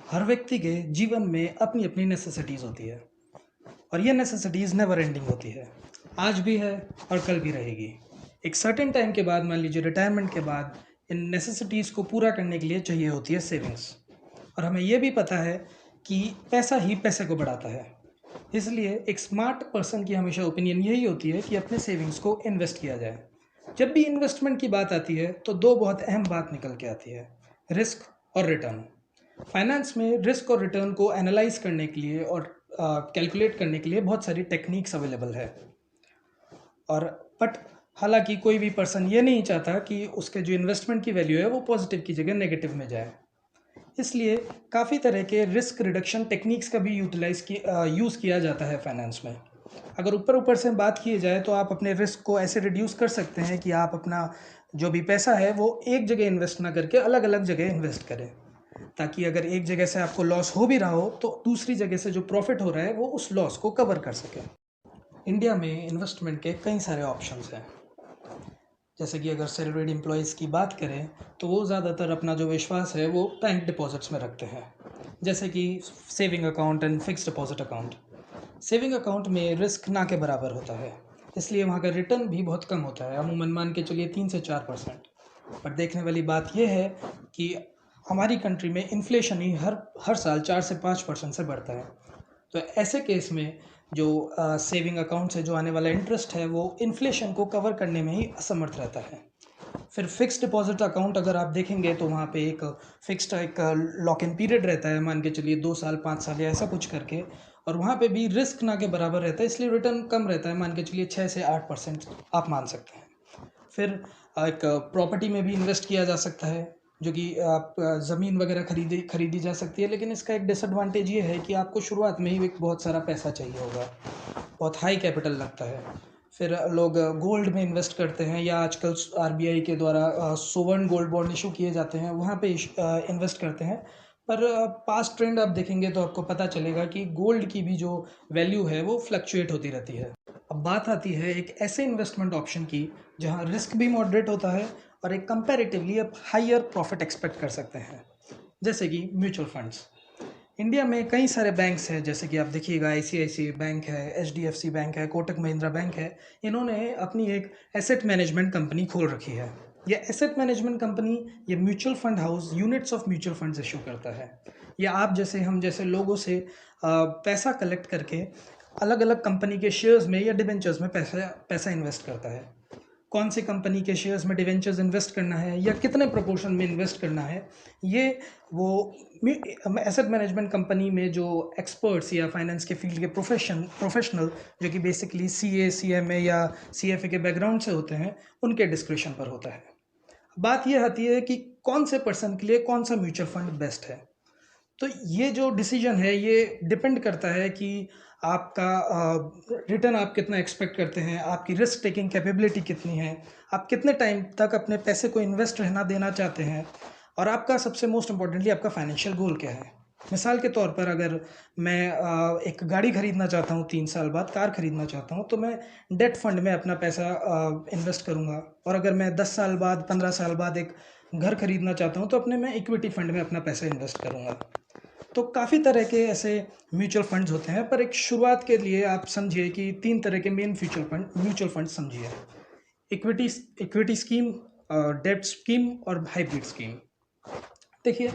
हर व्यक्ति के जीवन में अपनी अपनी नेसेसिटीज़ होती है और ये नेसेसिटीज़ नेवर एंडिंग होती है। आज भी है और कल भी रहेगी। एक सर्टेन टाइम के बाद, मान लीजिए रिटायरमेंट के बाद, इन नेसेसिटीज़ को पूरा करने के लिए चाहिए होती है सेविंग्स। और हमें ये भी पता है कि पैसा ही पैसे को बढ़ाता है। इसलिए एक स्मार्ट पर्सन की हमेशा ओपिनियन यही होती है कि अपने सेविंग्स को इन्वेस्ट किया जाए। जब भी इन्वेस्टमेंट की बात आती है तो दो बहुत अहम बात निकल के आती है, रिस्क और रिटर्न। फाइनेंस में रिस्क और रिटर्न को एनालाइज करने के लिए और कैलकुलेट करने के लिए बहुत सारी टेक्निक्स अवेलेबल है। और बट हालांकि कोई भी पर्सन ये नहीं चाहता कि उसके जो इन्वेस्टमेंट की वैल्यू है वो पॉजिटिव की जगह नेगेटिव में जाए। इसलिए काफ़ी तरह के रिस्क रिडक्शन टेक्निक्स का भी यूज़ किया जाता है फाइनेंस में। अगर ऊपर ऊपर से बात की जाए तो आप अपने रिस्क को ऐसे रिड्यूस कर सकते हैं कि आप अपना जो भी पैसा है वो एक जगह इन्वेस्ट ना करके अलग अलग जगह इन्वेस्ट करें, ताकि अगर एक जगह से आपको लॉस हो भी रहा हो तो दूसरी जगह से जो प्रॉफिट हो रहा है वो उस लॉस को कवर कर सके। इंडिया में इन्वेस्टमेंट के कई सारे ऑप्शंस हैं। जैसे कि अगर सैलरीड एम्प्लॉयज़ की बात करें तो वो ज़्यादातर अपना जो विश्वास है वो बैंक डिपॉजिट्स में रखते हैं, जैसे कि saving account and fixed deposit account. Saving account में रिस्क ना के बराबर होता है, इसलिए वहाँ का रिटर्न भी बहुत कम होता है, अमूमन मान के चलिए 3 से 4%। पर देखने वाली बात यह है कि हमारी कंट्री में इन्फ्लेशन ही हर साल 4 से 5% से बढ़ता है। तो ऐसे केस में जो सेविंग अकाउंट से जो आने वाला इंटरेस्ट है वो इन्फ्लेशन को कवर करने में ही असमर्थ रहता है। फिर फिक्स्ड डिपॉजिट अकाउंट अगर आप देखेंगे तो वहाँ पे एक फिक्स्ड एक लॉक इन पीरियड रहता है, मान के चलिए 2 साल 5 साल या ऐसा कुछ करके, और वहाँ पे भी रिस्क ना के बराबर रहता है, इसलिए रिटर्न कम रहता है, मान के चलिए 6 से 8% आप मान सकते हैं। फिर एक प्रॉपर्टी में भी इन्वेस्ट किया जा सकता है, जो कि आप ज़मीन वगैरह खरीदी जा सकती है, लेकिन इसका एक डिसएडवांटेज ये है कि आपको शुरुआत में ही एक बहुत सारा पैसा चाहिए होगा, बहुत हाई कैपिटल लगता है। फिर लोग गोल्ड में इन्वेस्ट करते हैं, या आजकल आरबीआई के द्वारा सोवर्ण गोल्ड बॉन्ड इशू किए जाते हैं, वहाँ पे इन्वेस्ट करते हैं। पर पास्ट ट्रेंड आप देखेंगे तो आपको पता चलेगा कि गोल्ड की भी जो वैल्यू है वो फ्लक्चुएट होती रहती है। अब बात आती है एक ऐसे इन्वेस्टमेंट ऑप्शन की जहाँ रिस्क भी मॉडरेट होता है और एक कंपैरेटिवली आप हायर प्रॉफिट एक्सपेक्ट कर सकते हैं, जैसे कि म्यूचुअल फंड्स। इंडिया में कई सारे बैंक्स हैं, जैसे कि आप देखिएगा आईसीआईसीआई बैंक है, एचडीएफसी बैंक है, कोटक महिंद्रा बैंक है। इन्होंने अपनी एक एसेट मैनेजमेंट कंपनी खोल रखी है। ये एसेट मैनेजमेंट कंपनी ये mutual fund house units of mutual funds issue करता है। ये आप जैसे हम जैसे लोगों से पैसा कलेक्ट करके अलग अलग कंपनी के शेयर्स में या डिबेंचर्स में पैसा पैसा इन्वेस्ट करता है। कौन सी कंपनी के शेयर्स में डिवेंचर्स इन्वेस्ट करना है या कितने प्रोपोर्शन में इन्वेस्ट करना है, ये वो एसेट मैनेजमेंट कंपनी में जो एक्सपर्ट्स या फाइनेंस के फील्ड के प्रोफेशनल जो कि बेसिकली सीए सीएमए या सीएफए के बैकग्राउंड से होते हैं, उनके डिस्क्रिप्शन पर होता है। बात यह आती है कि कौन से पर्सन के लिए कौन सा म्यूचुअल फंड बेस्ट है। तो ये जो डिसीजन है ये डिपेंड करता है कि आपका रिटर्न आप कितना एक्सपेक्ट करते हैं, आपकी रिस्क टेकिंग कैपेबिलिटी कितनी है, आप कितने टाइम तक अपने पैसे को इन्वेस्ट रहना देना चाहते हैं, और आपका सबसे मोस्ट इम्पॉर्टेंटली आपका फाइनेंशियल गोल क्या है। मिसाल के तौर पर अगर मैं एक गाड़ी खरीदना चाहता हूँ, 3 साल बाद कार खरीदना चाहता हूँ, तो मैं डेट फंड में अपना पैसा इन्वेस्ट करूँगा। और अगर मैं 10 साल बाद 15 साल बाद एक घर खरीदना चाहता हूँ तो अपने मैं इक्विटी फंड में अपना पैसा इन्वेस्ट करूँगा। तो काफ़ी तरह के ऐसे म्यूचुअल फंड्स होते हैं, पर एक शुरुआत के लिए आप समझिए कि 3 तरह के मेन म्यूचुअल फंड समझिए। इक्विटी इक्विटी स्कीम, डेब्ट स्कीम और हाइब्रिड स्कीम। देखिए,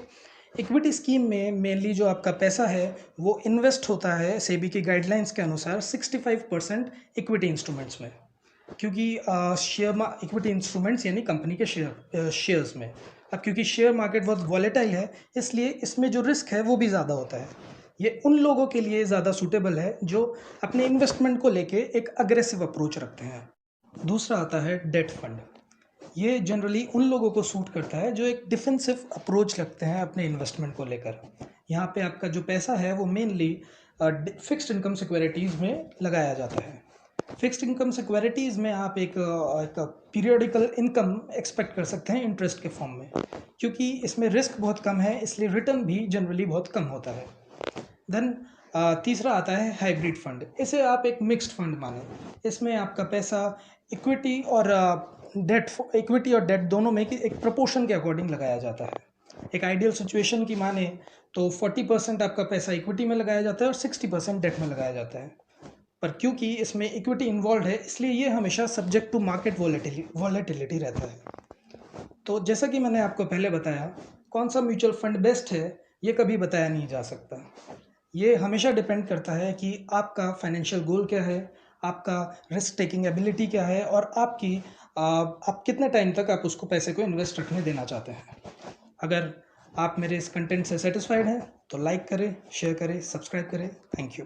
इक्विटी स्कीम में मेनली जो आपका पैसा है वो इन्वेस्ट होता है सेबी की गाइडलाइंस के अनुसार 65% इक्विटी इंस्ट्रूमेंट्स में, क्योंकि इक्विटी इंस्ट्रूमेंट्स यानी कंपनी के शेयर्स में। अब क्योंकि शेयर मार्केट बहुत वॉलेटाइल है, इसलिए इसमें जो रिस्क है वो भी ज़्यादा होता है। ये उन लोगों के लिए ज़्यादा सूटेबल है जो अपने इन्वेस्टमेंट को लेके एक अग्रेसिव अप्रोच रखते हैं। दूसरा आता है डेट फंड। ये जनरली उन लोगों को सूट करता है जो एक डिफेंसिव अप्रोच रखते हैं अपने इन्वेस्टमेंट को लेकर। यहाँ पे आपका जो पैसा है वो मेनली फिक्स्ड इनकम सिक्योरिटीज़ में लगाया जाता है। फिक्स्ड इनकम सिक्योरिटीज़ में आप एक पीरियोडिकल इनकम एक्सपेक्ट कर सकते हैं इंटरेस्ट के फॉर्म में, क्योंकि इसमें रिस्क बहुत कम है, इसलिए रिटर्न भी जनरली बहुत कम होता है। देन तीसरा आता है हाइब्रिड फंड। इसे आप एक मिक्स्ड फंड माने। इसमें आपका पैसा इक्विटी और डेट दोनों में की एक प्रोपोर्शन के अकॉर्डिंग लगाया जाता है। एक आइडियल सिचुएशन की माने तो 40% आपका पैसा इक्विटी में लगाया जाता है और 60% डेट में लगाया जाता है। पर क्योंकि इसमें इक्विटी इन्वॉल्व है, इसलिए ये हमेशा सब्जेक्ट टू मार्केट वॉलेटिलिटी रहता है। तो जैसा कि मैंने आपको पहले बताया, कौन सा म्यूचुअल फंड बेस्ट है ये कभी बताया नहीं जा सकता। ये हमेशा डिपेंड करता है कि आपका फाइनेंशियल गोल क्या है, आपका रिस्क टेकिंग एबिलिटी क्या है, और आप कितने टाइम तक आप उसको पैसे को इन्वेस्ट रखने देना चाहते हैं। अगर आप मेरे इस कंटेंट से सेटिस्फाइड हैं तो लाइक करें, शेयर करें, सब्सक्राइब करें। Thank you.